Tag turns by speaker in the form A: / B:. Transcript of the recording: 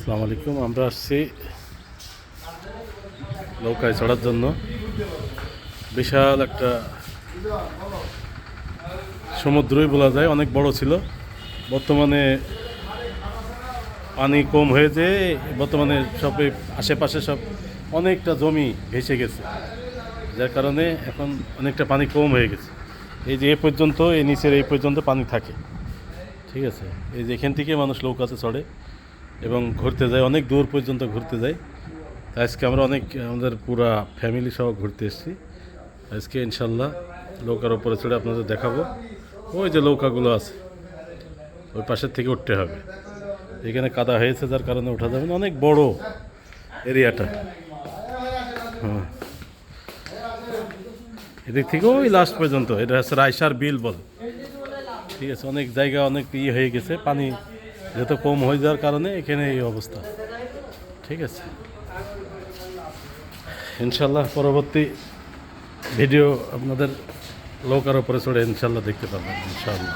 A: আসসালামু আলাইকুম। আমরা আসছি নৌকায় চড়ার জন্য। বিশাল একটা সমুদ্রই বলা যায়, অনেক বড় ছিল। বর্তমানে পানি কম হয়ে যেয়ে বর্তমানে সব এই আশেপাশে সব অনেকটা জমি ভেসে গেছে, যার কারণে এখন অনেকটা পানি কম হয়ে গেছে। এই যে এ পর্যন্ত, এই নিচের এই পর্যন্ত পানি থাকে, ঠিক আছে। এই যে এখান থেকে মানুষ নৌকাতে চড়ে এবং ঘুরতে যায়, অনেক দূর পর্যন্ত ঘুরতে যায়। আজকে আমরা আমাদের পুরা ফ্যামিলি সহ ঘুরতে এসেছি। আজকে ইনশাল্লাহ নৌকার উপরে চড়ে আপনাদের দেখাবো। ওই যে নৌকাগুলো আছে, ওই পাশের থেকে উঠতে হবে। এখানে কাদা হয়েছে, যার কারণে ওঠা যাবে না, অনেক বড় এরিয়াটা। হ্যাঁ, এদিক থেকে ওই লাস্ট পর্যন্ত, এটা হচ্ছে রাইসার বিল বল, ঠিক আছে। অনেক জায়গা অনেক হয়ে গেছে, পানি যেহেতু কম হয়ে যাওয়ার কারণে এখানে এই অবস্থা, ঠিক আছে। ইনশাল্লাহ পরবর্তী ভিডিও আপনাদের নৌকার উপরে চড়ে ইনশাল্লাহ দেখতে পাবেন ইনশাল্লাহ।